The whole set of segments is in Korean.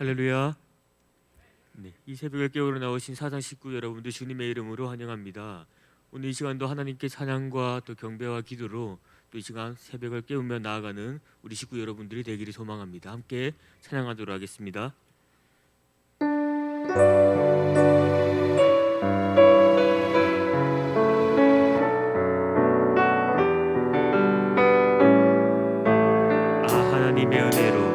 할렐루야. 네, 이 새벽에 깨우러 나오신 사상 식구 여러분들 주님의 이름으로 환영합니다. 오늘 이 시간도 하나님께 찬양과 또 경배와 기도로 또 이 시간 새벽을 깨우며 나아가는 우리 식구 여러분들이 되기를 소망합니다. 함께 찬양하도록 하겠습니다. 하나님의 은혜로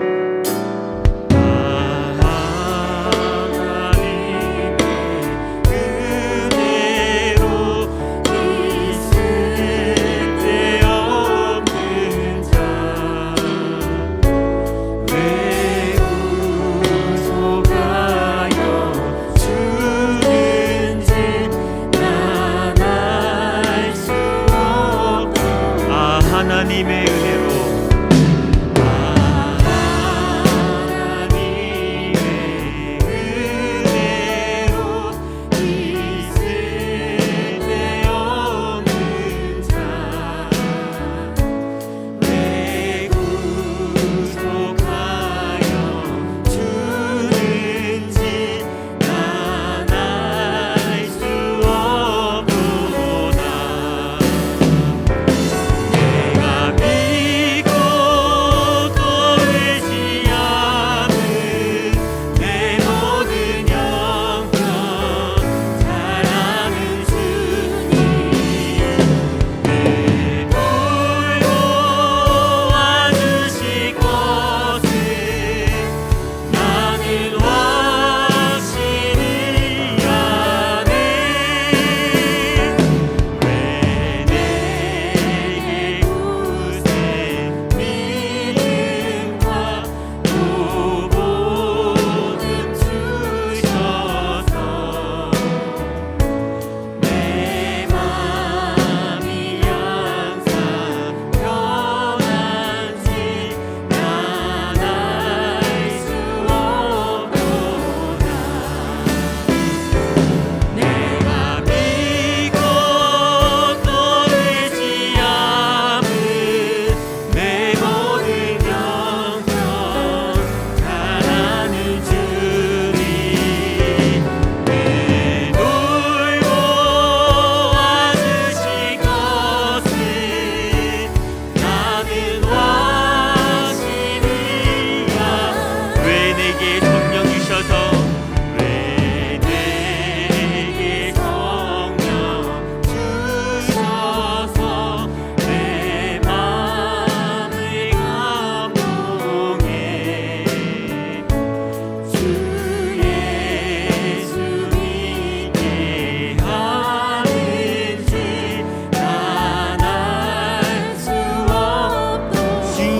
하나님의 은혜로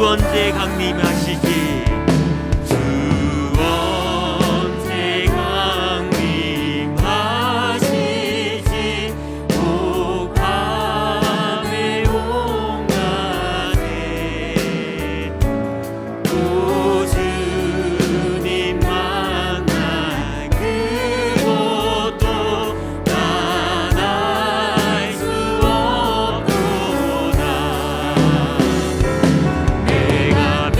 언제 강림하시지 주 언제 강림하시지 오 밤에 온가네 오 주님 만날 그곳도 난 알 수 없도다 내가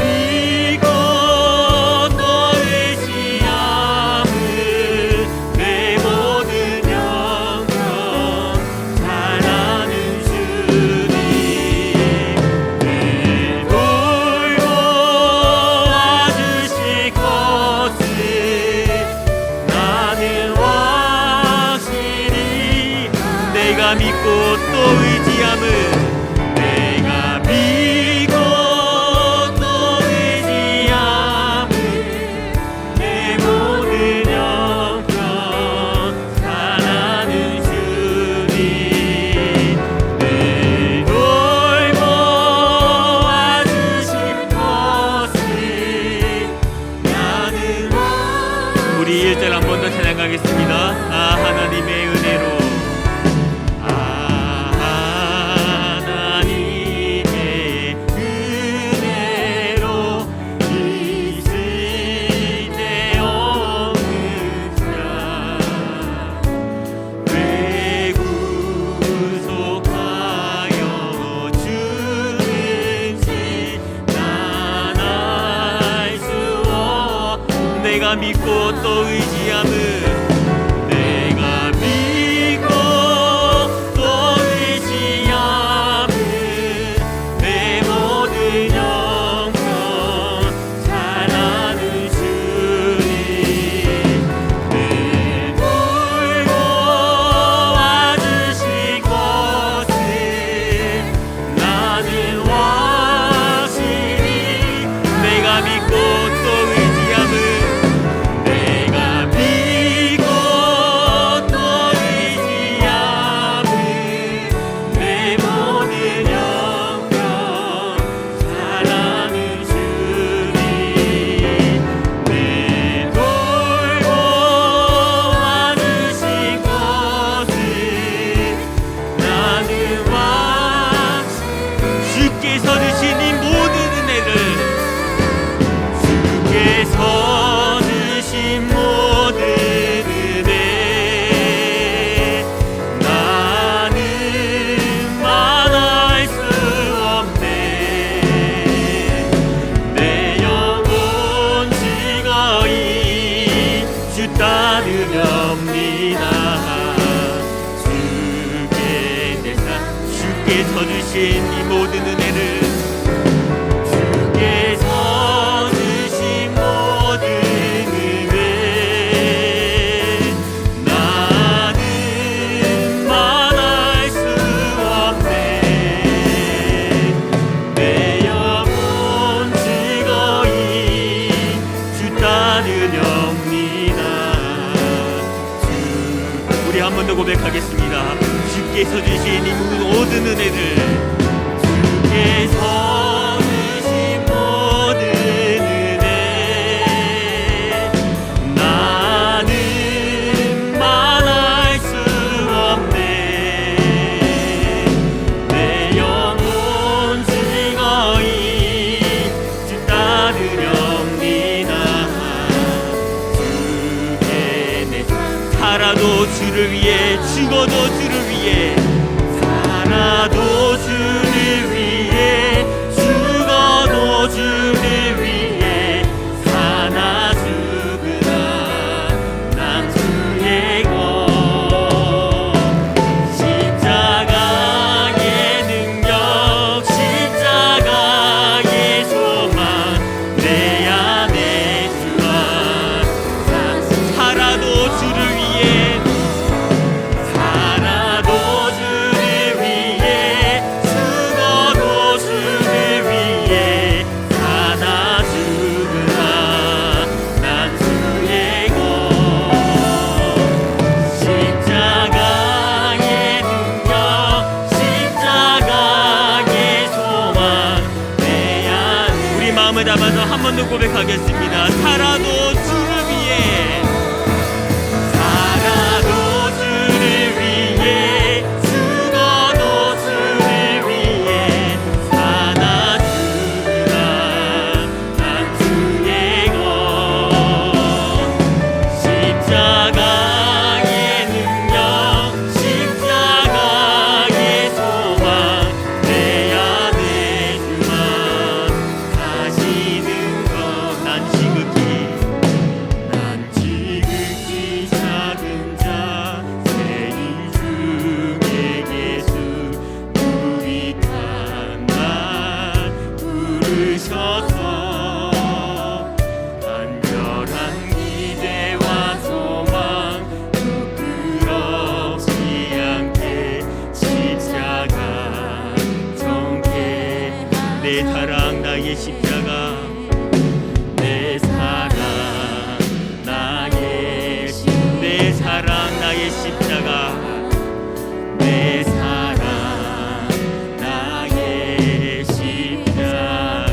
내가 믿고 또 의지함은 내가 믿고 또 의지함은 내 모든 영광 잘하는 주님 늘 돌고 와주실 것을 나는 확실히 내가 믿고 또 의지함은 내가 믿고 또 의지함은 내 모든 영광 잘하는 주님 내 돌고 와주신 것을 나는 확실히 주께서 주신 이 모든 은혜를 주께서 주신 모든 은혜 나는 말할 수 없네 내 영혼 즐거이 주 따르렵니다 주께서 주신 이 모든 은혜를 주께서 주신 모든 은혜 나는 말할 수 없네 내 영혼 즐거이 주 따르렵니다 우리 한 번 더 고백하겠습니다 주께서 주신 이 모든 은혜를 주께서 주신 모든 은혜 나는 말할 수 없네 내 영혼 즐거이 주 따르렵니다 주께 내 살아도 주를 위해 죽어도 주를 위해 살아도 주를 위해 죽어도 주를 위해 사나 죽으나 난 주의 것 십자가의 능력 십자가의 소망 내 안에 주와 살아도 주를 위해 살아도 주를 위해 죽어도 주를 위해 사나 죽으나 난 주의 것 십자가의 능력 십자가의 소망 내 안에 우리 마음을 담아서 한 번 더 고백하겠습니다 살아도 주를 위해 살아도 주를 위해 죽어도 주를 위해 사나 죽으나 난 주의 것 십자가의 능력 십자가의 소망 내 안에 주만 사시는 것 난 지극히 작은 자 세인 중에 예수 유익한 날 부르셔서 간절한 기대와 소망 부끄럽지 않게 십자가 정케 내 사랑 나의 십자가 내 사랑 나의 십자가 내 사랑 나의 십자가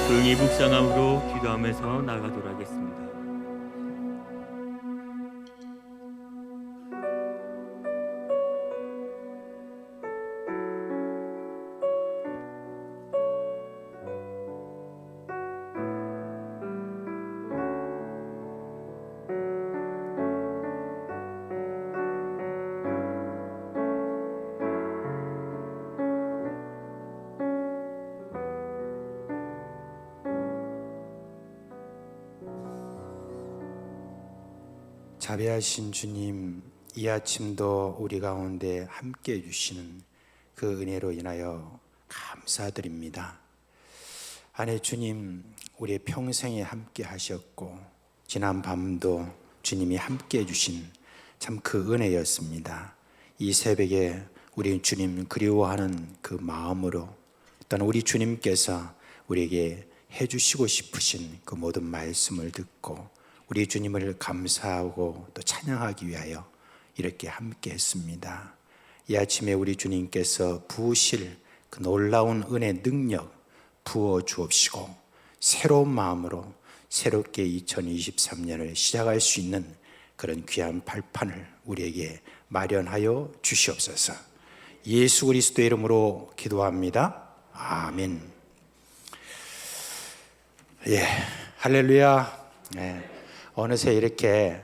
조용히 묵상함으로 기도하면서 나가도록 하겠습니다. 자비하신 주님, 이 아침도 우리 가운데 함께 해주시는 그 은혜로 인하여 감사드립니다. 아내 주님, 우리의 평생에 함께 하셨고 지난 밤도 주님이 함께 해주신 참 그 은혜였습니다. 이 새벽에 우리 주님 그리워하는 그 마음으로 또는 우리 주님께서 우리에게 해주시고 싶으신 그 모든 말씀을 듣고 우리 주님을 감사하고 또 찬양하기 위하여 이렇게 함께 했습니다. 이 아침에 우리 주님께서 부으실 그 놀라운 은혜 능력 부어 주옵시고 새로운 마음으로 새롭게 2023년을 시작할 수 있는 그런 귀한 발판을 우리에게 마련하여 주시옵소서. 예수 그리스도의 이름으로 기도합니다. 아멘. 예, 할렐루야. 예, 어느새 이렇게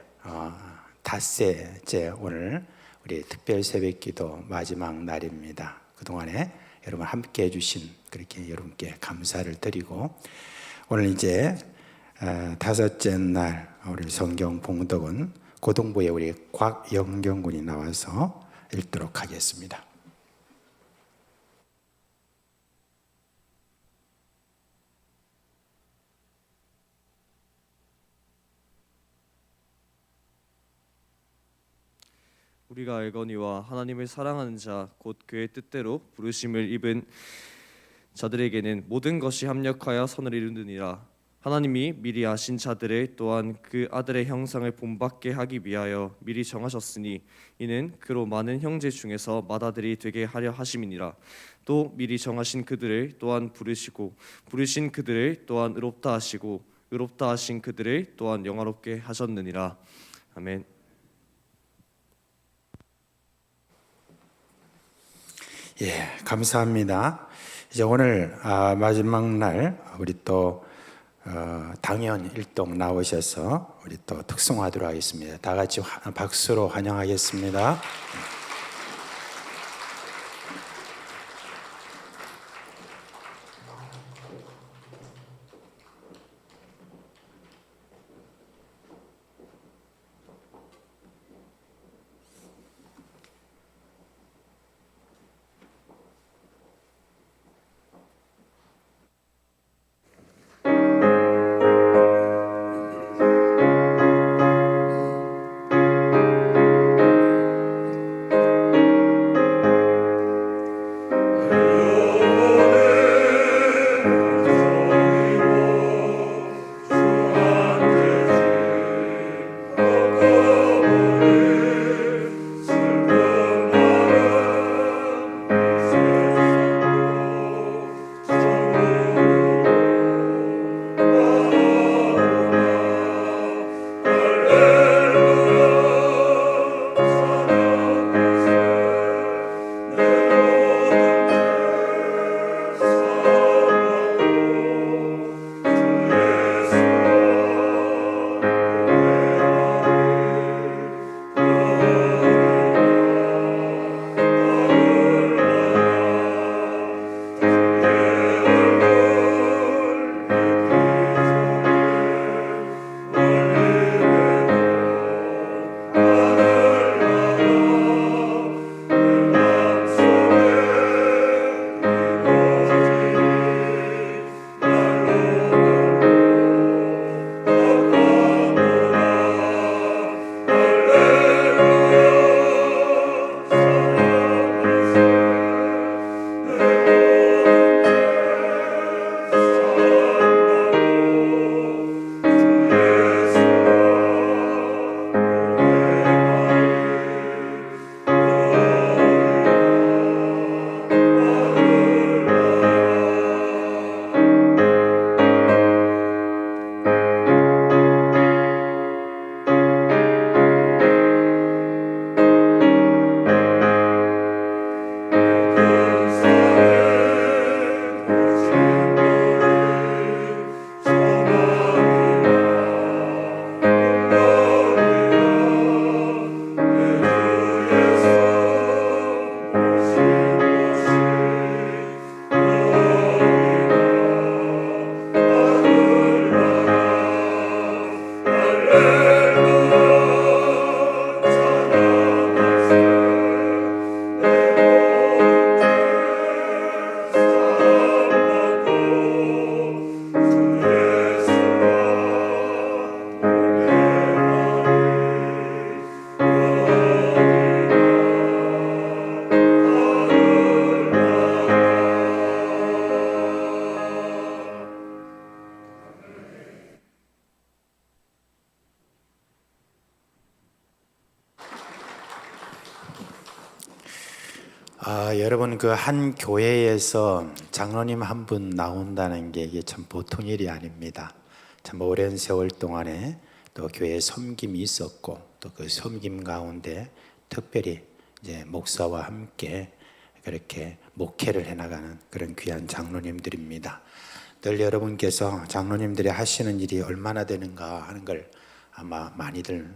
닷새째 오늘 우리 특별 새벽기도 마지막 날입니다. 그동안에 여러분 함께 해주신 그렇게 여러분께 감사를 드리고 오늘 이제 다섯째 날 우리 성경 봉독은 고등부에 우리 곽영경 군이 나와서 읽도록 하겠습니다. 우리가 알거니와 하나님을 사랑하는 자 곧 그의 뜻대로 부르심을 입은 자들에게는 모든 것이 합력하여 선을 이루느니라. 하나님이 미리 아신 자들을 또한 그 아들의 형상을 본받게 하기 위하여 미리 정하셨으니 이는 그로 많은 형제 중에서 맏아들이 되게 하려 하심이니라. 또 미리 정하신 그들을 또한 부르시고 부르신 그들을 또한 의롭다 하시고 의롭다 하신 그들을 또한 영화롭게 하셨느니라. 아멘. 예, 감사합니다. 이제 오늘 마지막 날 우리 또 당연 일동 나오셔서 우리 또 특송하도록 하겠습니다. 다 같이 박수로 환영하겠습니다. 여러분, 그 한 교회에서 장로님 한 분 나온다는 게 이게 참 보통 일이 아닙니다. 참 오랜 세월 동안에 또 교회에 섬김이 있었고, 또 그 섬김 가운데 특별히 이제 목사와 함께 그렇게 목회를 해나가는 그런 귀한 장로님들입니다. 늘 여러분께서 장로님들이 하시는 일이 얼마나 되는가 하는 걸 아마 많이들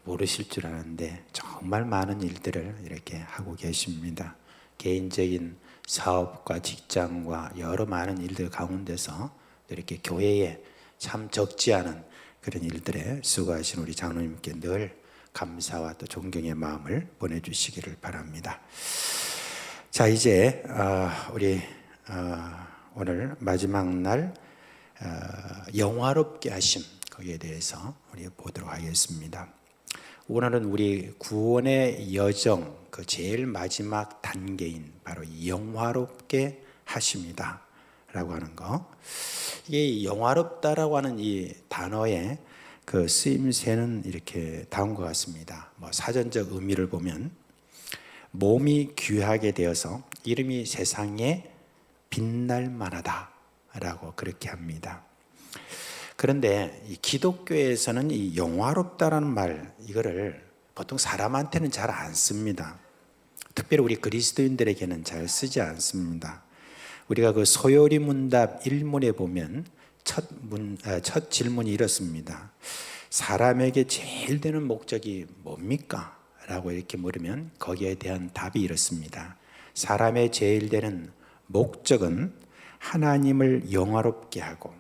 모르실 줄 아는데 정말 많은 일들을 이렇게 하고 계십니다. 개인적인 사업과 직장과 여러 많은 일들 가운데서 이렇게 교회에 참 적지 않은 그런 일들에 수고하신 우리 장로님께 늘 감사와 또 존경의 마음을 보내주시기를 바랍니다. 자, 이제 우리 오늘 마지막 날 영화롭게 하심, 거기에 대해서 우리 보도록 하겠습니다. 오늘은 우리 구원의 여정 그 제일 마지막 단계인 바로 영화롭게 하심이다 라고 하는 거. 이게 영화롭다라고 하는 이 단어의 그 쓰임새는 이렇게 다음과 같습니다. 사전적 의미를 보면 몸이 귀하게 되어서 이름이 세상에 빛날 만하다 라고 그렇게 합니다. 그런데 이 기독교에서는 이 영화롭다라는 말, 이거를 보통 사람한테는 잘 안 씁니다. 특별히 우리 그리스도인들에게는 잘 쓰지 않습니다. 우리가 그 소요리 문답 1문에 보면 첫 질문이 이렇습니다. 사람에게 제일 되는 목적이 뭡니까? 라고 이렇게 물으면 거기에 대한 답이 이렇습니다. 사람의 제일 되는 목적은 하나님을 영화롭게 하고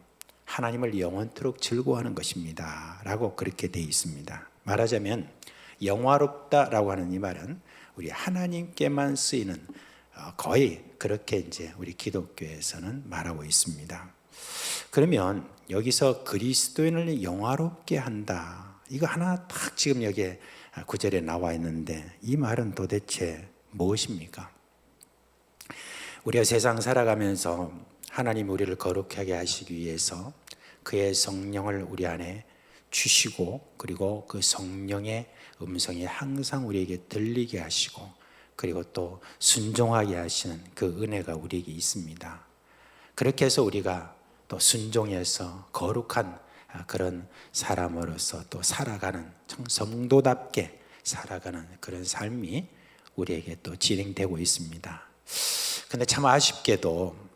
하나님을 영원토록 즐거워하는 것입니다 라고 그렇게 되어 있습니다. 말하자면 영화롭다라고 하는 이 말은 우리 하나님께만 쓰이는 거의 그렇게 이제 우리 기독교에서는 말하고 있습니다. 그러면 여기서 그리스도인을 영화롭게 한다, 이거 하나 딱 지금 여기에 구절에 나와 있는데 이 말은 도대체 무엇입니까? 우리가 세상 살아가면서 하나님 우리를 거룩하게 하시기 위해서 그의 성령을 우리 안에 주시고, 그리고 그 성령의 음성이 항상 우리에게 들리게 하시고, 그리고 또 순종하게 하시는 그 은혜가 우리에게 있습니다. 그렇게 해서 우리가 또 순종해서 거룩한 그런 사람으로서 또 살아가는, 성도답게 살아가는 그런 삶이 우리에게 또 진행되고 있습니다. 근데 참 아쉽게도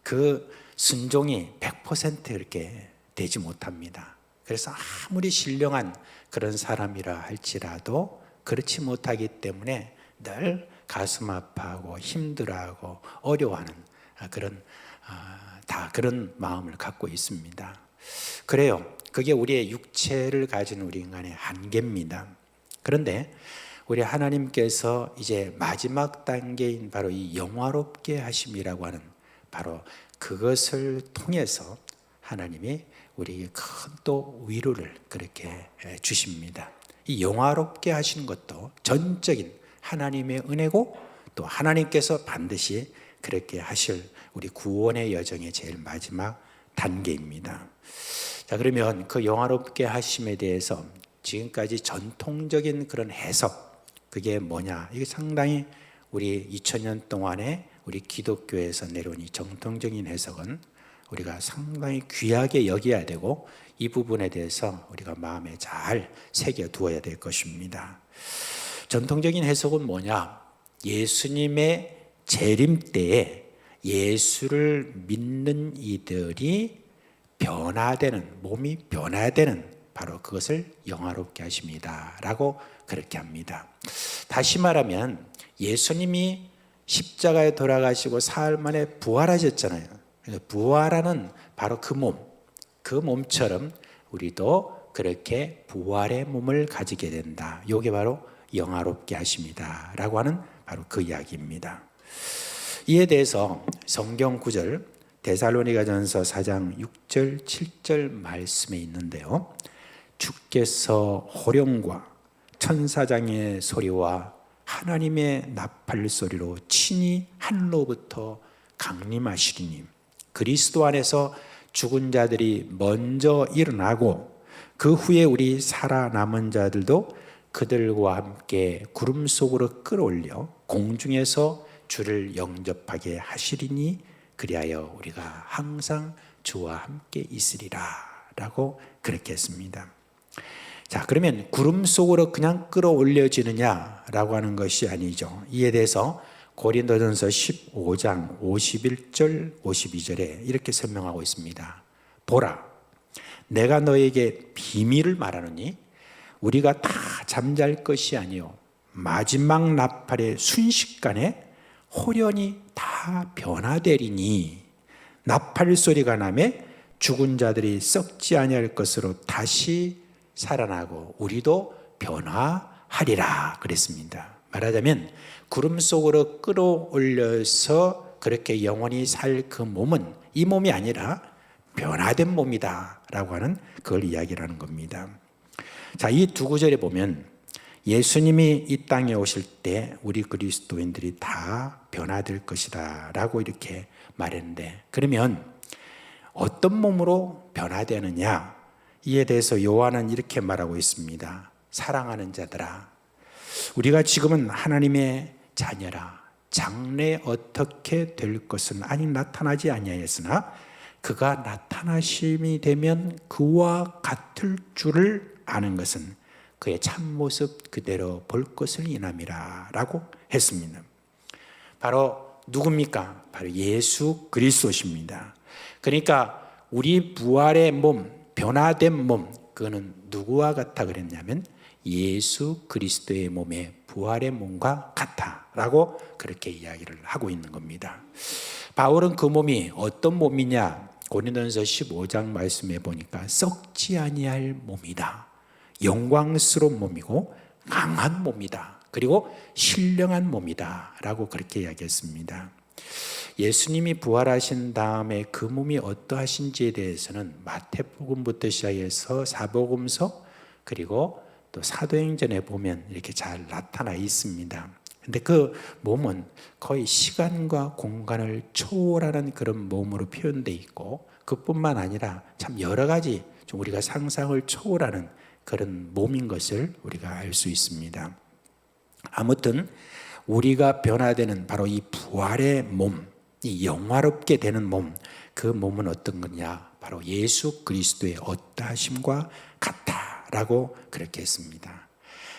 그 순종이 100% 이렇게 되지 못합니다. 그래서 아무리 신령한 그런 사람이라 할지라도 그렇지 못하기 때문에 늘 가슴 아파하고 힘들어하고 어려워하는 그런 마음을 갖고 있습니다. 그래요. 그게 우리의 육체를 가진 우리 인간의 한계입니다. 그런데 우리 하나님께서 이제 마지막 단계인 바로 이 영화롭게 하심이라고 하는 바로 그것을 통해서 하나님이 우리에게 큰 또 위로를 그렇게 주십니다. 이 영화롭게 하시는 것도 전적인 하나님의 은혜고, 또 하나님께서 반드시 그렇게 하실 우리 구원의 여정의 제일 마지막 단계입니다. 자, 그러면 그 영화롭게 하심에 대해서 지금까지 전통적인 그런 해석, 그게 뭐냐? 이게 상당히 우리 2000년 동안에 우리 기독교에서 내려온 이 정통적인 해석은 우리가 상당히 귀하게 여겨야 되고, 이 부분에 대해서 우리가 마음에 잘 새겨두어야 될 것입니다. 전통적인 해석은 뭐냐? 예수님의 재림 때에 예수를 믿는 이들이 변화되는, 몸이 변화되는 바로 그것을 영화롭게 하십니다 라고 그렇게 합니다. 다시 말하면 예수님이 십자가에 돌아가시고 사흘 만에 부활하셨잖아요. 부활하는 바로 그 몸처럼 우리도 그렇게 부활의 몸을 가지게 된다. 이게 바로 영화롭게 하십니다 라고 하는 바로 그 이야기입니다. 이에 대해서 성경 구절 데살로니가전서 4장 6절 7절 말씀에 있는데요. 주께서 호령과 천사장의 소리와 하나님의 나팔 소리로 친히 하늘로부터 강림하시리니 그리스도 안에서 죽은 자들이 먼저 일어나고 그 후에 우리 살아남은 자들도 그들과 함께 구름 속으로 끌어올려 공중에서 주를 영접하게 하시리니 그리하여 우리가 항상 주와 함께 있으리라 라고 그렇게 했습니다. 자, 그러면 구름 속으로 그냥 끌어올려지느냐 라고 하는 것이 아니죠. 이에 대해서 고린도전서 15장 51절 52절에 이렇게 설명하고 있습니다. 보라, 내가 너에게 비밀을 말하노니 우리가 다 잠잘 것이 아니요 마지막 나팔의 순식간에 호련히 다 변화되리니 나팔 소리가 나매 죽은 자들이 썩지 아니할 것으로 다시 살아나고 우리도 변화하리라 그랬습니다. 말하자면 구름 속으로 끌어올려서 그렇게 영원히 살 그 몸은 이 몸이 아니라 변화된 몸이다 라고 하는 그걸 이야기를 하는 겁니다. 자, 이 두 구절에 보면 예수님이 이 땅에 오실 때 우리 그리스도인들이 다 변화될 것이다 라고 이렇게 말했는데, 그러면 어떤 몸으로 변화되느냐, 이에 대해서 요한은 이렇게 말하고 있습니다. 사랑하는 자들아, 우리가 지금은 하나님의 자녀라. 장래 어떻게 될 것은 아직 나타나지 아니하였으나 그가 나타나심이 되면 그와 같을 줄을 아는 것은 그의 참모습 그대로 볼 것을 인함이라 라고 했습니다. 바로 누굽니까? 바로 예수 그리스도십니다. 그러니까 우리 부활의 몸, 변화된 몸, 그거는 누구와 같아 그랬냐면 예수 그리스도의 몸의 부활의 몸과 같아 라고 그렇게 이야기를 하고 있는 겁니다. 바울은 그 몸이 어떤 몸이냐, 고린도전서 15장 말씀에 보니까 썩지 아니할 몸이다, 영광스러운 몸이고 강한 몸이다, 그리고 신령한 몸이다 라고 그렇게 이야기했습니다. 예수님이 부활하신 다음에 그 몸이 어떠하신지에 대해서는 마태복음부터 시작해서 사복음서 그리고 또 사도행전에 보면 이렇게 잘 나타나 있습니다. 근데 그 몸은 거의 시간과 공간을 초월하는 그런 몸으로 표현되어 있고, 그뿐만 아니라 참 여러 가지 좀 우리가 상상을 초월하는 그런 몸인 것을 우리가 알 수 있습니다. 아무튼 우리가 변화되는 바로 이 부활의 몸, 이 영화롭게 되는 몸, 그 몸은 어떤 거냐, 바로 예수 그리스도의 어떠하심과 같다라고 그렇게 했습니다.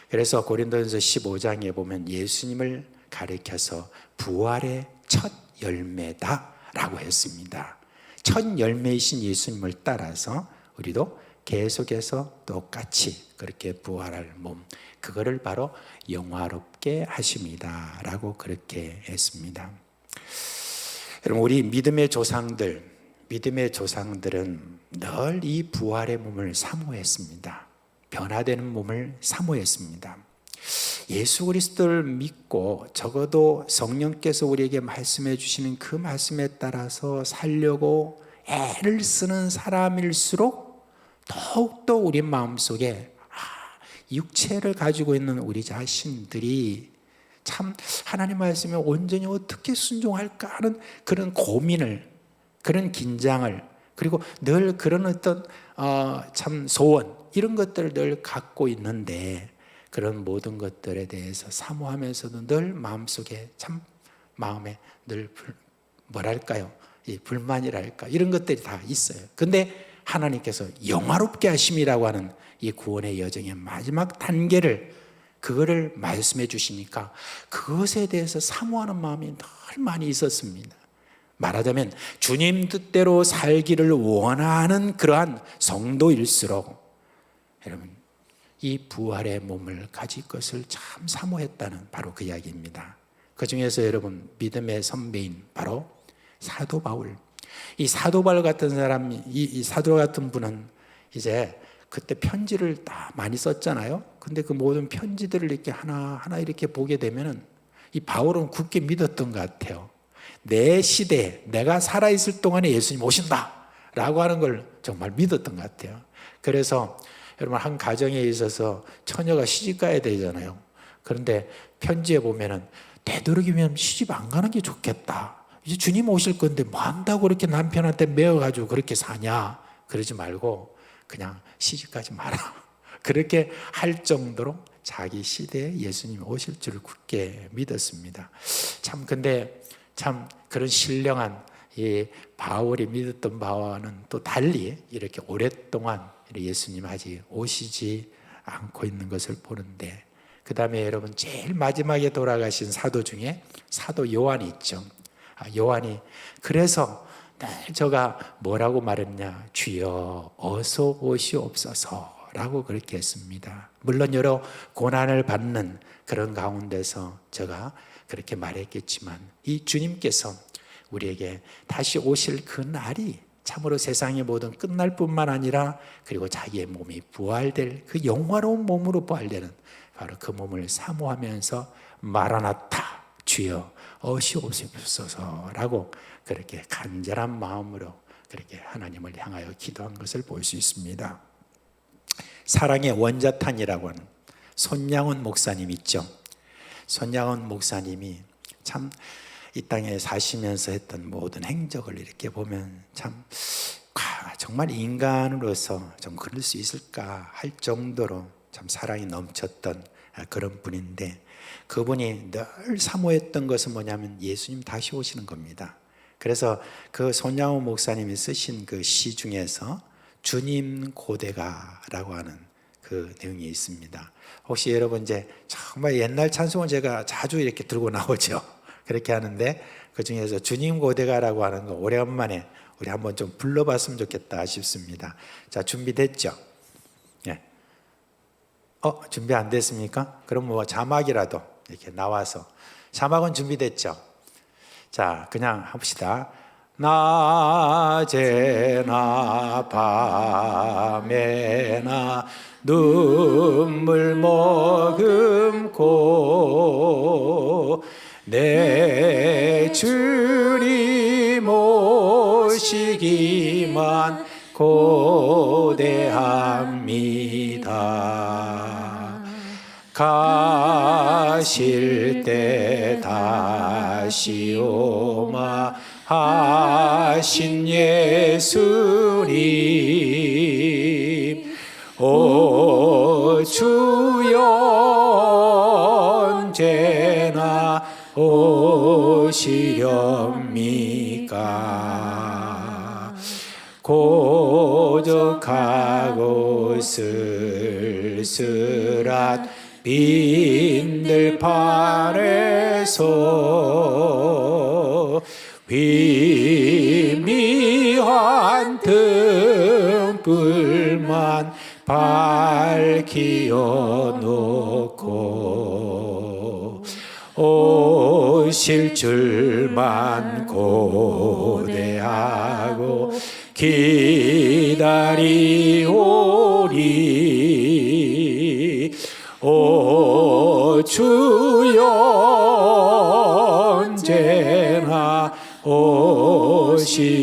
그래서 고린도전서 15장에 보면 예수님을 가리켜서 부활의 첫 열매다라고 했습니다. 첫 열매이신 예수님을 따라서 우리도 계속해서 똑같이 그렇게 부활할 몸, 그거를 바로 영화롭게 하십니다 라고 그렇게 했습니다. 여러분, 우리 믿음의 조상들은 늘 이 부활의 몸을 사모했습니다. 변화되는 몸을 사모했습니다. 예수 그리스도를 믿고 적어도 성령께서 우리에게 말씀해 주시는 그 말씀에 따라서 살려고 애를 쓰는 사람일수록 더욱더 우리 마음속에 육체를 가지고 있는 우리 자신들이 참 하나님 말씀에 온전히 어떻게 순종할까 하는 그런 고민을, 그런 긴장을, 그리고 늘 그런 어떤 참 소원, 이런 것들을 늘 갖고 있는데, 그런 모든 것들에 대해서 사모하면서도 늘 마음속에 참 마음에 늘 뭐랄까요, 이 불만이랄까, 이런 것들이 다 있어요. 근데 하나님께서 영화롭게 하심이라고 하는 이 구원의 여정의 마지막 단계를, 그거를 말씀해 주시니까 그것에 대해서 사모하는 마음이 늘 많이 있었습니다. 말하자면 주님 뜻대로 살기를 원하는 그러한 성도일수록 여러분 이 부활의 몸을 가질 것을 참 사모했다는 바로 그 이야기입니다. 그 중에서 여러분 믿음의 선배인 바로 사도 바울, 이 사도 바울 같은 사람, 이 사도 같은 분은 이제 그때 편지를 다 많이 썼잖아요. 근데 그 모든 편지들을 이렇게 하나하나 이렇게 보게 되면은 이 바울은 굳게 믿었던 것 같아요. 내 시대에 내가 살아있을 동안에 예수님 오신다 라고 하는 걸 정말 믿었던 것 같아요. 그래서 여러분 한 가정에 있어서 처녀가 시집 가야 되잖아요. 그런데 편지에 보면은 되도록이면 시집 안 가는 게 좋겠다. 이제 주님 오실 건데 뭐 한다고 그렇게 남편한테 매어가지고 그렇게 사냐. 그러지 말고 그냥 시집 가지 마라. 그렇게 할 정도로 자기 시대에 예수님이 오실 줄을 굳게 믿었습니다. 참 근데 참 그런 신령한 이 바울이 믿었던 바와는 또 달리 이렇게 오랫동안 예수님 아직 오시지 않고 있는 것을 보는데, 그 다음에 여러분 제일 마지막에 돌아가신 사도 중에 사도 요한이 있죠. 요한이 그래서 늘 저가 뭐라고 말했냐, 주여 어서 오시옵소서 라고 그렇게 했습니다. 물론 여러 고난을 받는 그런 가운데서 저가 그렇게 말했겠지만, 이 주님께서 우리에게 다시 오실 그 날이 참으로 세상의 모든 끝날 뿐만 아니라, 그리고 자기의 몸이 부활될 그 영화로운 몸으로 부활되는 바로 그 몸을 사모하면서 마라나타 주여 오시옵소서라고 그렇게 간절한 마음으로 그렇게 하나님을 향하여 기도한 것을 볼 수 있습니다. 사랑의 원자탄이라고 하는 손양원 목사님 있죠. 손양원 목사님이 참 이 땅에 사시면서 했던 모든 행적을 이렇게 보면 참 정말 인간으로서 좀 그럴 수 있을까 할 정도로 참 사랑이 넘쳤던 그런 분인데, 그분이 늘 사모했던 것은 뭐냐면 예수님 다시 오시는 겁니다. 그래서 그 손양호 목사님이 쓰신 그 시 중에서 주님 고대가라고 하는 그 내용이 있습니다. 혹시 여러분 이제 정말 옛날 찬송을 제가 자주 이렇게 들고 나오죠. 그렇게 하는데 그 중에서 주님 고대가라고 하는 거 오래간만에 우리 한번 좀 불러봤으면 좋겠다 싶습니다. 자, 준비됐죠? 예. 준비 안 됐습니까? 그럼 뭐 자막이라도 이렇게 나와서. 자막은 준비됐죠? 자, 그냥 합시다. 낮에나 밤에나 눈물 머금고 내 주님 오시기만 고대합니다. 가실 때 다시 오마 하신 예수님, 오 주여 언제나 오시렵니까? 고적하고 쓸쓸한 빈들 판에서 희미한 등불만 밝히어 놓고 오실 줄만 고대하고 기다리오리. 오 주여 언제나 오시렵니까?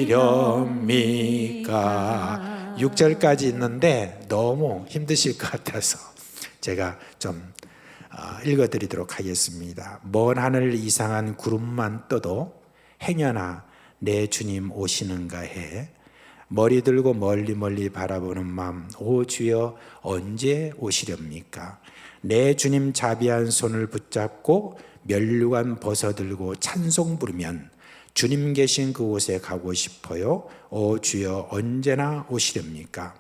6절까지 있는데 너무 힘드실 것 같아서 제가 좀 읽어드리도록 하겠습니다. 먼 하늘 이상한 구름만 떠도 행여나 내 주님 오시는가 해 머리 들고 멀리 멀리 바라보는 마음, 오 주여 언제 오시렵니까? 내 주님 자비한 손을 붙잡고 면류관 벗어들고 찬송 부르면 주님 계신 그곳에 가고 싶어요. 오 주여 언제나 오시렵니까?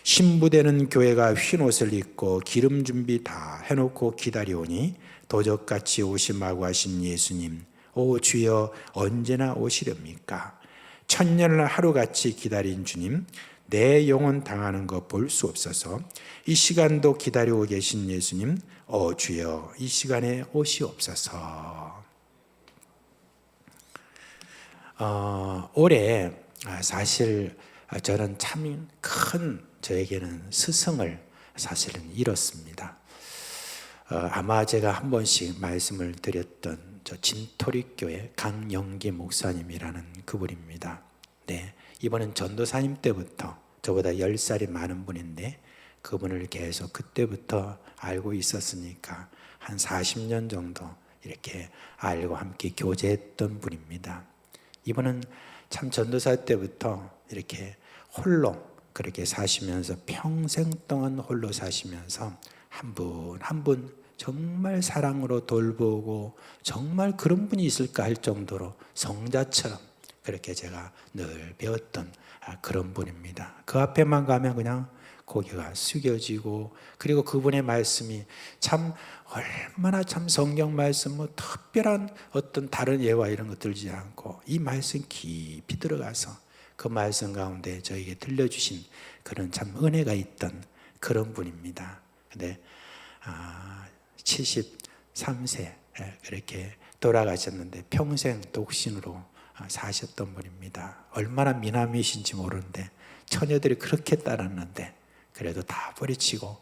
신부되는 교회가 흰 옷을 입고 기름 준비 다 해놓고 기다리오니 도적같이 오심하고 하신 예수님, 오 주여 언제나 오시렵니까? 천년을 하루같이 기다린 주님, 내 영혼 당하는 거 볼 수 없어서 이 시간도 기다리고 계신 예수님, 오 주여 이 시간에 오시옵소서. 올해 사실 저는 참 큰 저에게는 스승을 사실은 잃었습니다. 아마 제가 한 번씩 말씀을 드렸던 저 진토리교회 강영기 목사님이라는 그분입니다. 네, 이번엔 전도사님 때부터 저보다 10살이 많은 분인데 그분을 계속 그때부터 알고 있었으니까 한 40년 정도 이렇게 알고 함께 교제했던 분입니다. 이분은 참 전도사 때부터 이렇게 홀로 그렇게 사시면서 평생 동안 홀로 사시면서 한 분 한 분 정말 사랑으로 돌보고 정말 그런 분이 있을까 할 정도로 성자처럼 그렇게 제가 늘 배웠던 그런 분입니다. 그 앞에만 가면 그냥 고개가 숙여지고, 그리고 그분의 말씀이 참 얼마나 참 성경 말씀 뭐 특별한 어떤 다른 예와 이런 거 들지 않고 이 말씀 깊이 들어가서 그 말씀 가운데 저에게 들려주신 그런 참 은혜가 있던 그런 분입니다. 근데 73세 그렇게 돌아가셨는데 평생 독신으로 사셨던 분입니다. 얼마나 미남이신지 모르는데 처녀들이 그렇게 따랐는데 그래도 다 뿌리치고,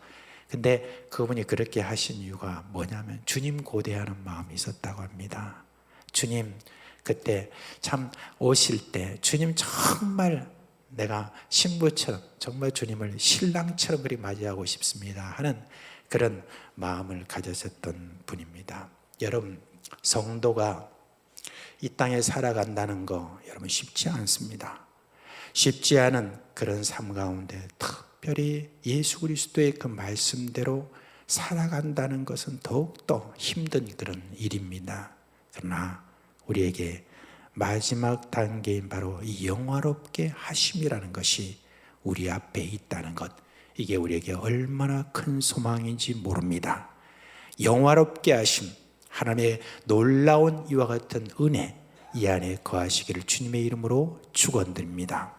근데 그분이 그렇게 하신 이유가 뭐냐면 주님 고대하는 마음이 있었다고 합니다. 주님 그때 참 오실 때 주님 정말 내가 신부처럼 정말 주님을 신랑처럼 그리 맞이하고 싶습니다 하는 그런 마음을 가졌었던 분입니다. 여러분, 성도가 이 땅에 살아간다는 거 여러분 쉽지 않습니다. 쉽지 않은 그런 삶 가운데 특별히 예수 그리스도의 그 말씀대로 살아간다는 것은 더욱더 힘든 그런 일입니다. 그러나 우리에게 마지막 단계인 바로 이 영화롭게 하심이라는 것이 우리 앞에 있다는 것, 이게 우리에게 얼마나 큰 소망인지 모릅니다. 영화롭게 하심, 하나님의 놀라운 이와 같은 은혜, 이 안에 거하시기를 주님의 이름으로 축원드립니다.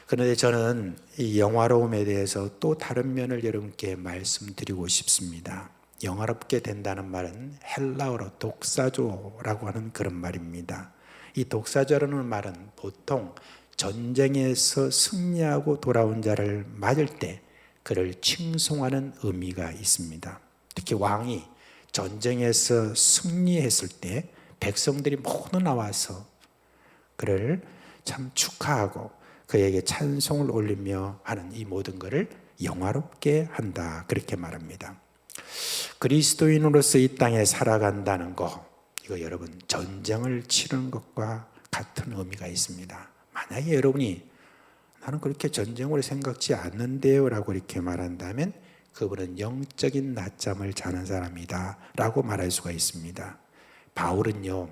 그런데 저는 이 영화로움에 대해서 또 다른 면을 여러분께 말씀드리고 싶습니다. 영화롭게 된다는 말은 헬라어로 독사조라고 하는 그런 말입니다. 이 독사조라는 말은 보통 전쟁에서 승리하고 돌아온 자를 맞을 때 그를 칭송하는 의미가 있습니다. 특히 왕이 전쟁에서 승리했을 때 백성들이 모두 나와서 그를 참 축하하고 그에게 찬송을 올리며 하는 이 모든 것을 영화롭게 한다, 그렇게 말합니다. 그리스도인으로서 이 땅에 살아간다는 거, 이거 여러분 전쟁을 치르는 것과 같은 의미가 있습니다. 만약에 여러분이 나는 그렇게 전쟁으로 생각지 않는데요 라고 이렇게 말한다면 그분은 영적인 낮잠을 자는 사람이다 라고 말할 수가 있습니다. 바울은요,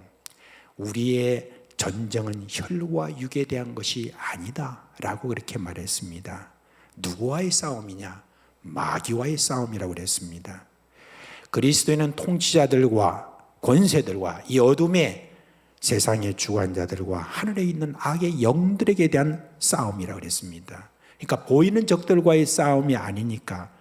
우리의 전쟁은 혈과 육에 대한 것이 아니다 라고 그렇게 말했습니다. 누구와의 싸움이냐? 마귀와의 싸움이라고 그랬습니다. 그리스도인은 통치자들과 권세들과 이 어둠의 세상의 주관자들과 하늘에 있는 악의 영들에게 대한 싸움이라고 그랬습니다. 그러니까 보이는 적들과의 싸움이 아니니까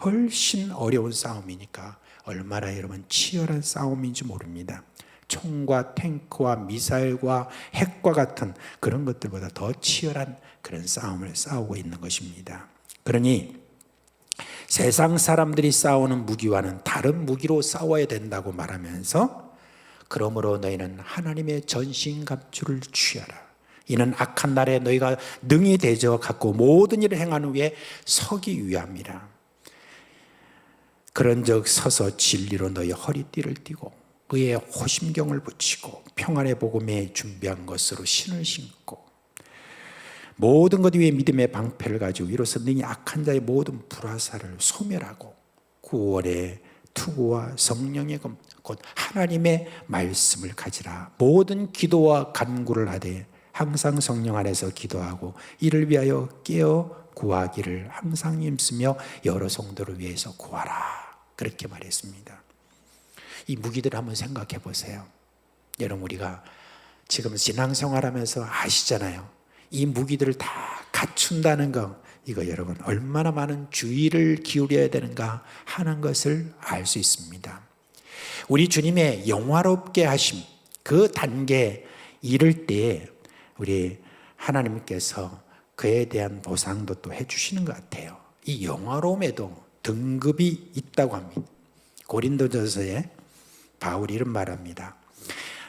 훨씬 어려운 싸움이니까 얼마나 여러분 치열한 싸움인지 모릅니다. 총과 탱크와 미사일과 핵과 같은 그런 것들보다 더 치열한 그런 싸움을 싸우고 있는 것입니다. 그러니 세상 사람들이 싸우는 무기와는 다른 무기로 싸워야 된다고 말하면서 그러므로 너희는 하나님의 전신갑주를 취하라. 이는 악한 날에 너희가 능히 대저 갖고 모든 일을 행한 후에 서기 위함이라. 그런즉 서서 진리로 너희 허리띠를 띠고 의의 호심경을 붙이고 평안의 복음에 준비한 것으로 신을 신고 모든 것 위에 믿음의 방패를 가지고 이로써 능히 악한 자의 모든 불화살을 소멸하고 구원의 투구와 성령의 검 곧 하나님의 말씀을 가지라. 모든 기도와 간구를 하되 항상 성령 안에서 기도하고 이를 위하여 깨어 구하기를 항상 힘쓰며 여러 성도를 위해서 구하라. 그렇게 말했습니다. 이 무기들을 한번 생각해 보세요. 여러분, 우리가 지금 신앙생활하면서 아시잖아요. 이 무기들을 다 갖춘다는 거, 이거 여러분 얼마나 많은 주의를 기울여야 되는가 하는 것을 알 수 있습니다. 우리 주님의 영화롭게 하심, 그 단계에 이를 때 우리 하나님께서 그에 대한 보상도 또 해주시는 것 같아요. 이 영화로움에도 등급이 있다고 합니다. 고린도전서에 바울이 이런 말합니다.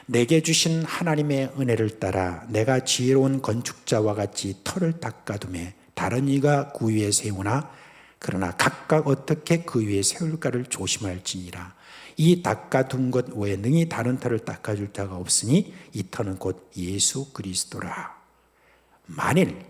내게 주신 하나님의 은혜를 따라 내가 지혜로운 건축자와 같이 터를 닦아두매 다른 이가 그 위에 세우나 그러나 각각 어떻게 그 위에 세울까를 조심할지니라. 이 닦아둔 것 외에 능히 다른 터를 닦아줄 자가 없으니 이 터는 곧 예수 그리스도라. 만일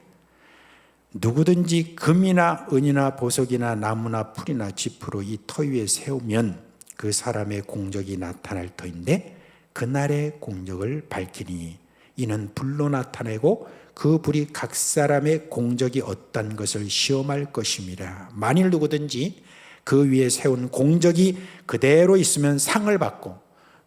누구든지 금이나 은이나 보석이나 나무나 풀이나 짚으로 이 터 위에 세우면 그 사람의 공적이 나타날 터인데 그날의 공적을 밝히니 이는 불로 나타내고 그 불이 각 사람의 공적이 어떤 것을 시험할 것임이라. 만일 누구든지 그 위에 세운 공적이 그대로 있으면 상을 받고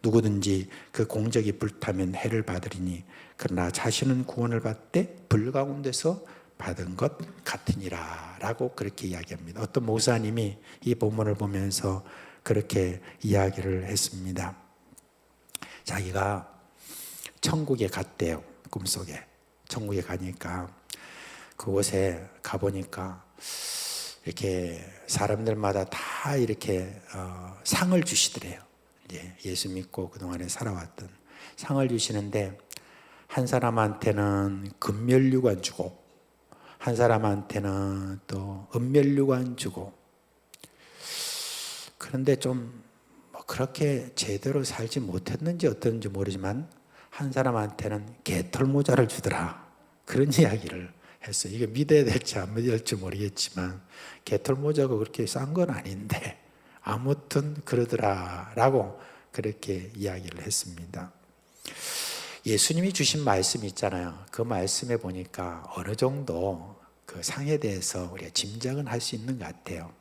누구든지 그 공적이 불타면 해를 받으리니 그러나 자신은 구원을 받되 불 가운데서 받은 것 같으니라 라고 그렇게 이야기합니다. 어떤 목사님이 이 본문을 보면서 그렇게 이야기를 했습니다. 자기가 천국에 갔대요. 꿈속에 천국에 가니까 그곳에 가보니까 이렇게 사람들마다 다 이렇게 상을 주시더래요. 예수 믿고 그동안에 살아왔던 상을 주시는데 한 사람한테는 금면류관 주고 한 사람한테는 또 은면류관 주고 그런데 좀 그렇게 제대로 살지 못했는지 어떤지 모르지만 한 사람한테는 개털모자를 주더라. 그런 이야기를 했어요. 이게 믿어야 될지 안 믿어야 될지 모르겠지만 개털모자가 그렇게 싼 건 아닌데 아무튼 그러더라라고 그렇게 이야기를 했습니다. 예수님이 주신 말씀 있잖아요. 그 말씀에 보니까 어느 정도 그 상에 대해서 우리가 짐작은 할 수 있는 것 같아요.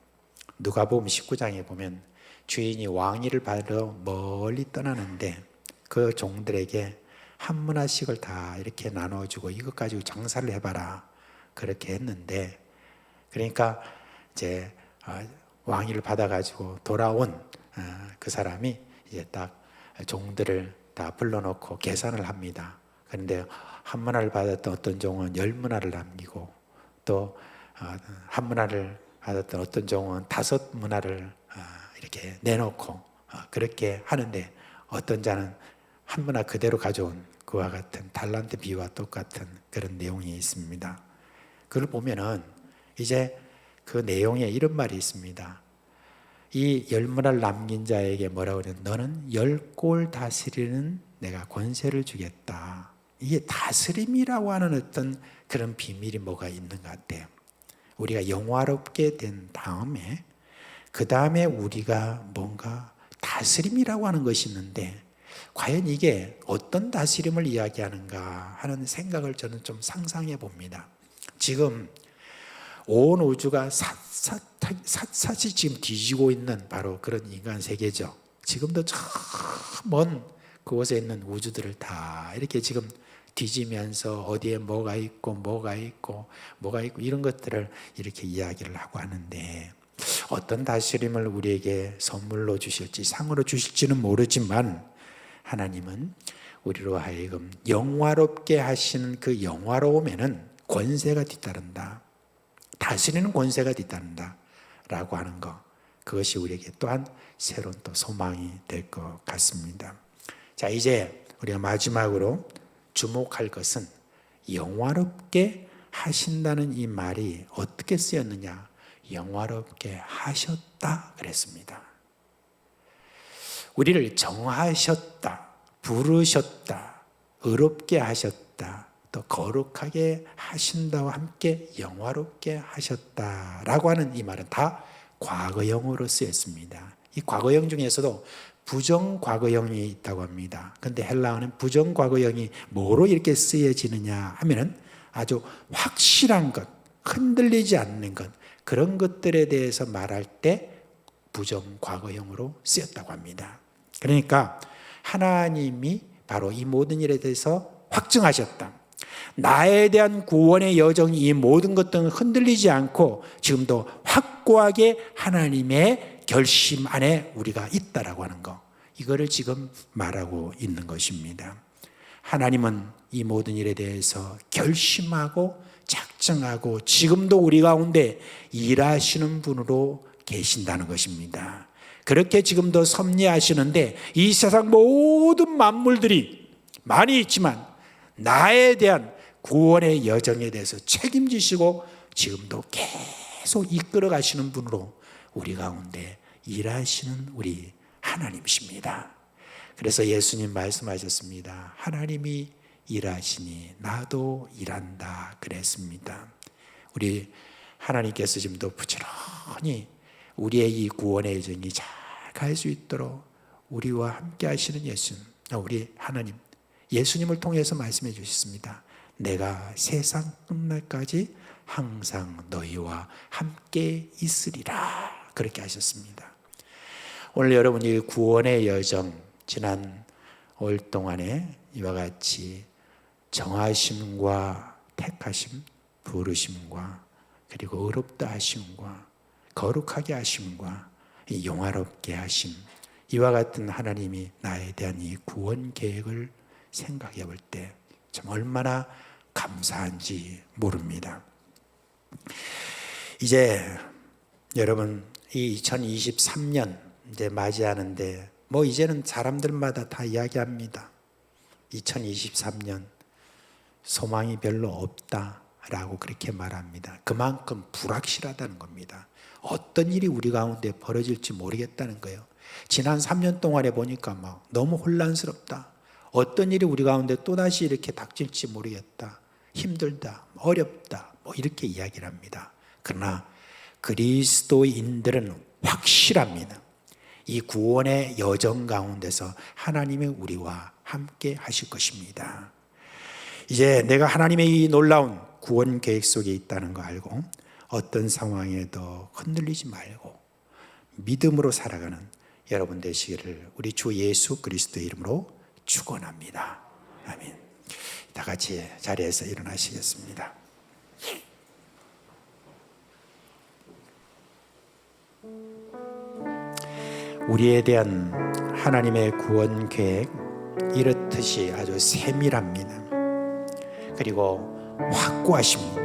누가복음 19장에 보면 주인이 왕위를 받으러 멀리 떠나는데 그 종들에게 한 문화씩을 다 이렇게 나눠주고 이것 가지고 장사를 해봐라 그렇게 했는데 그러니까 이제 왕위를 받아가지고 돌아온 그 사람이 이제 딱 종들을 다 불러놓고 계산을 합니다. 그런데 한 문화를 받았던 어떤 종은 10문화를 남기고 또 한 문화를 받았던 어떤 종은 5문화를 이렇게 내놓고 그렇게 하는데 어떤 자는 한 문화 그대로 가져온 그와 같은 달란트 비유와 똑같은 그런 내용이 있습니다. 그걸 보면은 이제 그 내용에 이런 말이 있습니다. 이 10문화를 남긴 자에게 뭐라고 그래요? 너는 10골 다스리는 내가 권세를 주겠다. 이게 다스림이라고 하는 어떤 그런 비밀이 뭐가 있는 것 같아요. 우리가 영화롭게 된 다음에 그 다음에 우리가 뭔가 다스림이라고 하는 것이 있는데 과연 이게 어떤 다스림을 이야기하는가 하는 생각을 저는 좀 상상해 봅니다. 지금 온 우주가 샅샅이 지금 뒤지고 있는 바로 그런 인간 세계죠. 지금도 저 먼 그곳에 있는 우주들을 다 이렇게 지금 뒤지면서 어디에 뭐가 있고 이런 것들을 이렇게 이야기를 하고 하는데 어떤 다스림을 우리에게 선물로 주실지 상으로 주실지는 모르지만 하나님은 우리로 하여금 영화롭게 하시는 그 영화로움에는 권세가 뒤따른다. 다스리는 권세가 뒤따른다 라고 하는 것, 그것이 우리에게 또한 새로운 또 소망이 될 것 같습니다. 자, 이제 우리가 마지막으로 주목할 것은 영화롭게 하신다는 이 말이 어떻게 쓰였느냐. 영화롭게 하셨다 그랬습니다. 우리를 정하셨다, 부르셨다, 의롭게 하셨다, 또 거룩하게 하신다와 함께 영화롭게 하셨다라고 하는 이 말은 다 과거형으로 쓰였습니다. 이 과거형 중에서도 부정과거형이 있다고 합니다. 그런데 헬라어는 부정과거형이 뭐로 이렇게 쓰여지느냐 하면은 아주 확실한 것, 흔들리지 않는 것, 그런 것들에 대해서 말할 때 부정과거형으로 쓰였다고 합니다. 그러니까 하나님이 바로 이 모든 일에 대해서 확증하셨다. 나에 대한 구원의 여정이 이 모든 것들은 흔들리지 않고 지금도 확고하게 하나님의 결심 안에 우리가 있다라고 하는 거, 이거를 지금 말하고 있는 것입니다. 하나님은 이 모든 일에 대해서 결심하고 작정하고 지금도 우리 가운데 일하시는 분으로 계신다는 것입니다. 그렇게 지금도 섭리하시는데 이 세상 모든 만물들이 많이 있지만 나에 대한 구원의 여정에 대해서 책임지시고 지금도 계속 이끌어 가시는 분으로 우리 가운데 일하시는 우리 하나님이십니다. 그래서 예수님 말씀하셨습니다. 하나님이 일하시니 나도 일한다 그랬습니다. 우리 하나님께서 지금도 부지런히 우리의 이 구원의 여정이 잘 갈 수 있도록 우리와 함께 하시는 예수님, 우리 하나님, 예수님을 통해서 말씀해 주셨습니다. 내가 세상 끝날까지 항상 너희와 함께 있으리라, 그렇게 하셨습니다. 오늘 여러분이 구원의 여정, 지난 올 동안에 이와 같이 정하심과 택하심, 부르심과 그리고 의롭다 하심과 거룩하게 하심과 영화롭게 하심, 이와 같은 하나님이 나에 대한 이 구원 계획을 생각해 볼 때 참 얼마나 감사한지 모릅니다. 이제 여러분 이 2023년 이제 맞이하는데 이제는 사람들마다 다 이야기합니다. 2023년 소망이 별로 없다라고 그렇게 말합니다. 그만큼 불확실하다는 겁니다. 어떤 일이 우리 가운데 벌어질지 모르겠다는 거예요. 지난 3년 동안에 보니까 너무 혼란스럽다. 어떤 일이 우리 가운데 또다시 이렇게 닥칠지 모르겠다. 힘들다, 어렵다, 이렇게 이야기를 합니다. 그러나 그리스도인들은 확실합니다. 이 구원의 여정 가운데서 하나님이 우리와 함께 하실 것입니다. 이제 내가 하나님의 이 놀라운 구원 계획 속에 있다는 거 알고 어떤 상황에도 흔들리지 말고 믿음으로 살아가는 여러분 되시기를 우리 주 예수 그리스도의 이름으로 축원합니다. 아멘. 다 같이 자리에서 일어나시겠습니다. 우리에 대한 하나님의 구원 계획 이렇듯이 아주 세밀합니다. 그리고 확고하십니다.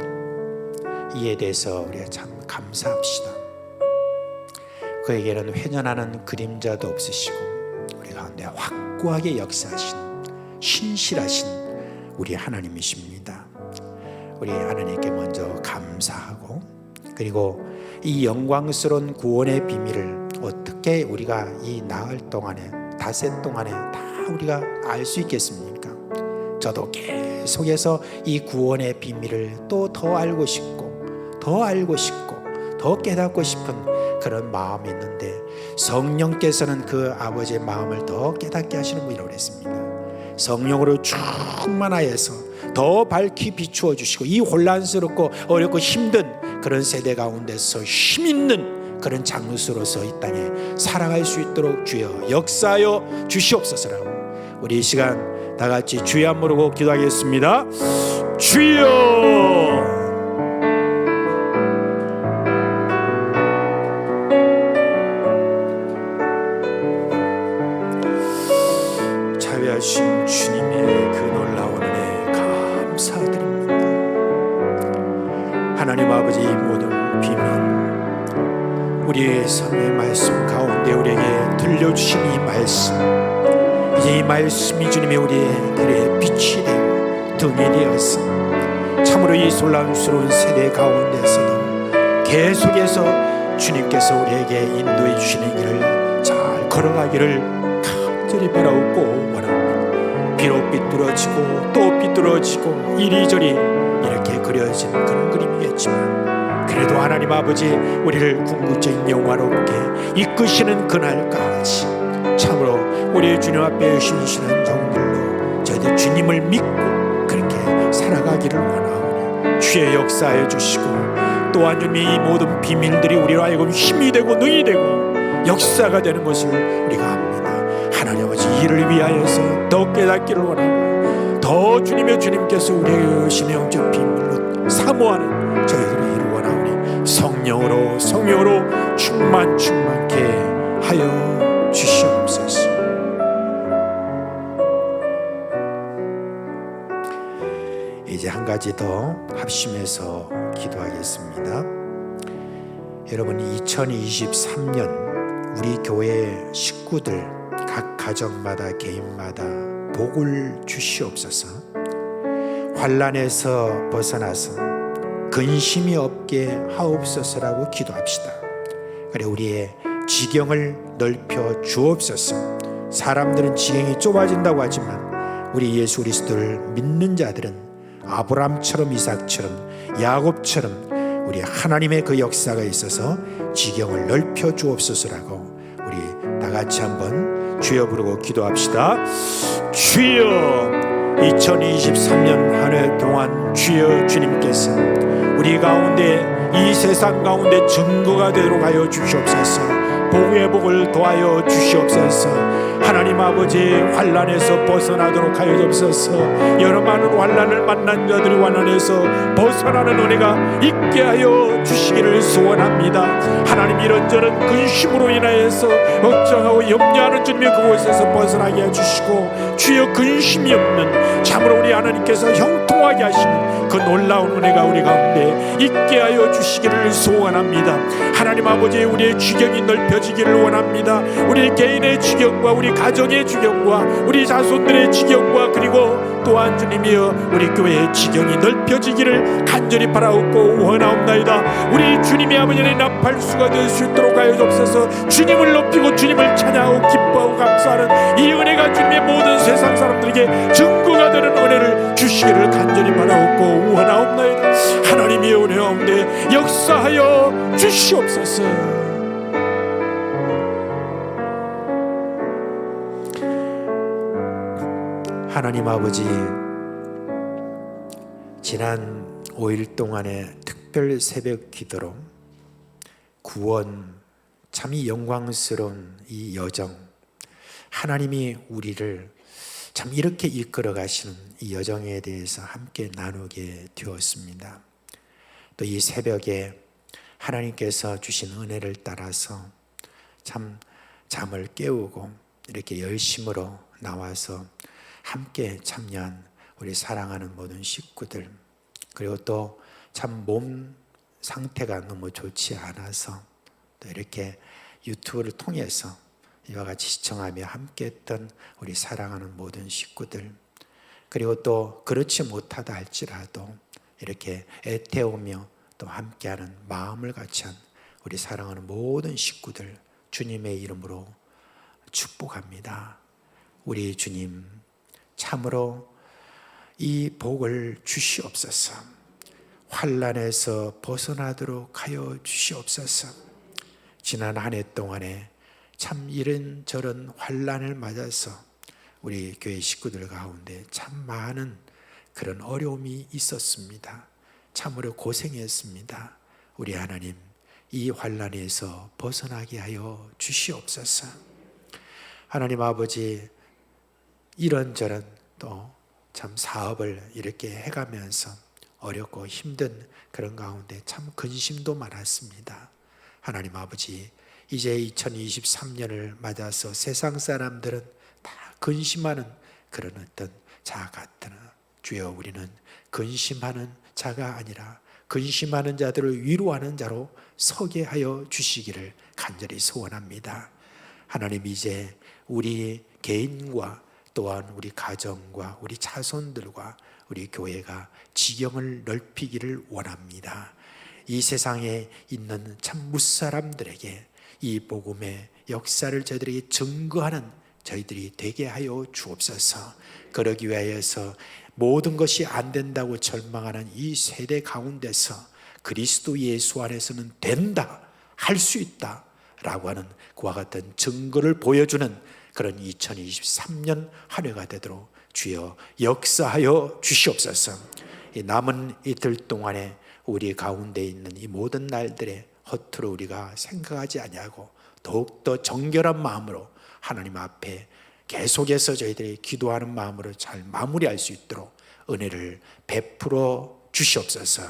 이에 대해서 우리가 참 감사합시다. 그에게는 회전하는 그림자도 없으시고 우리 가운데 확고하게 역사하신 신실하신 우리 하나님이십니다. 우리 하나님께 먼저 감사하고 그리고 이 영광스러운 구원의 비밀을 어떻게 우리가 이 나흘 동안에 닷새 동안에 다 우리가 알 수 있겠습니까? 저도 계속해서 이 구원의 비밀을 또 더 알고 싶고 더 깨닫고 싶은 그런 마음이 있는데 성령께서는 그 아버지의 마음을 더 깨닫게 하시는 분이라고 그랬습니다. 성령으로 충만하여서 더 밝히 비추어 주시고 이 혼란스럽고 어렵고 힘든 그런 세대 가운데서 힘있는 그런 장로로서 이 땅에 살아갈 수 있도록 주여 역사하여 주시옵소서라고 우리 이 시간 다 같이 주여 한 모르고 기도하겠습니다. 주여! 자비하신 주님의 그 놀라운 은혜 감사드립니다. 하나님 아버지 이 모든 비밀 우리의 삶의 말씀 가운데 우리에게 들려주신 이 말씀 이제 이 말씀이 주님의 우리의 길에 빛이 되고 등이 되어서 참으로 이 혼란스러운 세대 가운데서도 계속해서 주님께서 우리에게 인도해 주시는 길을 잘 걸어가기를 간절히 바라옵고 원합니다. 비록 삐뚤어지고 또 삐뚤어지고 이리저리 이렇게 그려진 그런 그림이겠지만 그래도 하나님 아버지 우리를 궁극적인 영화롭게 이끄시는 그날까지 참으로 우리 주님 앞에 신실한 종들로 저희들 주님을 믿고 그렇게 살아가기를 원하오니 주의 역사해 주시고 또한 주님의 이 모든 비밀들이 우리로 하여금 힘이 되고 능이 되고 역사가 되는 것을 우리가 압니다. 하나님 아버지 이를 위하여서 더 깨닫기를 원하고 더 주님께서 우리의 신의 영적 비밀로 사모하는 저희들이 이를 원하오니 성령으로 충만케 하여 주시옵소서. 이제 한 가지 더 합심해서 기도하겠습니다. 여러분 2023년 우리 교회 식구들 각 가정마다 개인마다 복을 주시옵소서. 환난에서 벗어나서 근심이 없게 하옵소서라고 기도합시다. 그래 우리의 지경을 넓혀 주옵소서. 사람들은 지경이 좁아진다고 하지만 우리 예수 그리스도를 믿는 자들은 아브라함처럼 이삭처럼 야곱처럼 우리 하나님의 그 역사가 있어서 지경을 넓혀 주옵소서라고 우리 다 같이 한번 주여 부르고 기도합시다. 주여, 2023년 한 해 동안 주여 주님께서 우리 가운데 이 세상 가운데 증거가 되도록 하여 주시옵소서. 복의 복을 더하여 주시옵소서. 하나님 아버지, 환난에서 벗어나도록 하여 주옵소서. 여러 많은 환난을 만난 자들이 환난에서 벗어나는 은혜가 있게 하여 주시기를 소원합니다. 하나님, 이런저런 근심으로 인하여서 걱정하고 염려하는 주님의 그곳에서 벗어나게 해주시고, 주여 근심이 없는 참으로 우리 하나님께서 형통하게 하시는 그 놀라운 은혜가 우리 가운데 있게 하여 주시기를 소원합니다. 하나님 아버지, 우리의 지경이 넓혀지기를 원합니다. 우리 개인의 지경과 우리 가정의 지경과 우리 자손들의 지경과 그리고 또한 주님이여 우리 교회의 지경이 넓혀지기를 간절히 바라옵고 원하옵나이다. 우리 주님의 아버지의 나팔수가 될 수 있도록 하여 주옵소서. 주님을 높이고 주님을 찬양하고 기뻐하고 감사하는 이 은혜가 주님의 모든 세상 사람들에게 증거가 되는 은혜를 주시기를 간절히 바라옵고 원하옵나이다. 하나님의 은혜 가운데 역사하여 주시옵소서. 하나님 아버지, 지난 5일 동안의 특별 새벽 기도로 구원, 참 영광스러운 이 여정, 하나님이 우리를 참 이렇게 이끌어 가시는 이 여정에 대해서 함께 나누게 되었습니다. 또 이 새벽에 하나님께서 주신 은혜를 따라서 참 잠을 깨우고 이렇게 열심으로 나와서 함께 참여한 우리 사랑하는 모든 식구들, 그리고 또 참 몸 상태가 너무 좋지 않아서 또 이렇게 유튜브를 통해서 이와 같이 시청하며 함께 했던 우리 사랑하는 모든 식구들, 그리고 또 그렇지 못하다 할지라도 이렇게 애태우며 또 함께하는 마음을 같이 한 우리 사랑하는 모든 식구들 주님의 이름으로 축복합니다. 우리 주님, 참으로 이 복을 주시옵소서. 환난에서 벗어나도록 하여 주시옵소서. 지난 한 해 동안에 참 이런저런 환난을 맞아서 우리 교회 식구들 가운데 참 많은 그런 어려움이 있었습니다. 참으로 고생했습니다. 우리 하나님, 이 환난에서 벗어나게 하여 주시옵소서. 하나님 아버지, 이런저런 또 참 사업을 이렇게 해가면서 어렵고 힘든 그런 가운데 참 근심도 많았습니다. 하나님 아버지, 이제 2023년을 맞아서 세상 사람들은 다 근심하는 그런 어떤 자 같으나 주여, 우리는 근심하는 자가 아니라 근심하는 자들을 위로하는 자로 서게 하여 주시기를 간절히 소원합니다. 하나님, 이제 우리 개인과 또한 우리 가정과 우리 자손들과 우리 교회가 지경을 넓히기를 원합니다. 이 세상에 있는 참 무사람들에게 이 복음의 역사를 저희들에게 증거하는 저희들이 되게 하여 주옵소서. 그러기 위하여서 모든 것이 안 된다고 절망하는 이 세대 가운데서 그리스도 예수 안에서는 된다, 할 수 있다 라고 하는 그와 같은 증거를 보여주는 그런 2023년 한 해가 되도록 주여 역사하여 주시옵소서. 이 남은 이틀 동안에 우리 가운데 있는 이 모든 날들에 허투루 우리가 생각하지 아니하고 더욱더 정결한 마음으로 하나님 앞에 계속해서 저희들이 기도하는 마음으로 잘 마무리할 수 있도록 은혜를 베풀어 주시옵소서.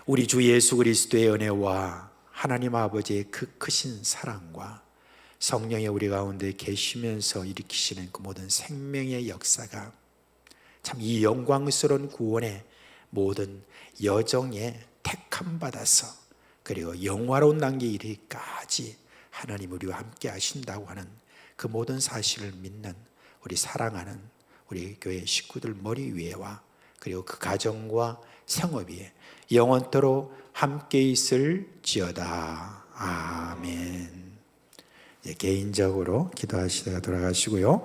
우리 주 예수 그리스도의 은혜와 하나님 아버지의 그 크신 사랑과 성령의 우리 가운데 계시면서 일으키시는 그 모든 생명의 역사가 참 이 영광스러운 구원의 모든 여정에 택함 받아서 그리고 영화로운 단계에 이르기까지 하나님 우리와 함께 하신다고 하는 그 모든 사실을 믿는 우리 사랑하는 우리 교회 식구들 머리 위에와 그리고 그 가정과 생업 위에 영원토록 함께 있을지어다. 아멘. 개인적으로 기도하시다가 돌아가시고요.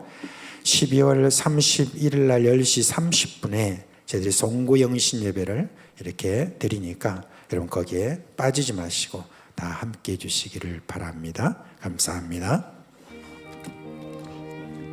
12월 31일 날 10시 30분에 저희들이 송구 영신 예배를 이렇게 드리니까 여러분 거기에 빠지지 마시고 다 함께 해주시기를 바랍니다. 감사합니다.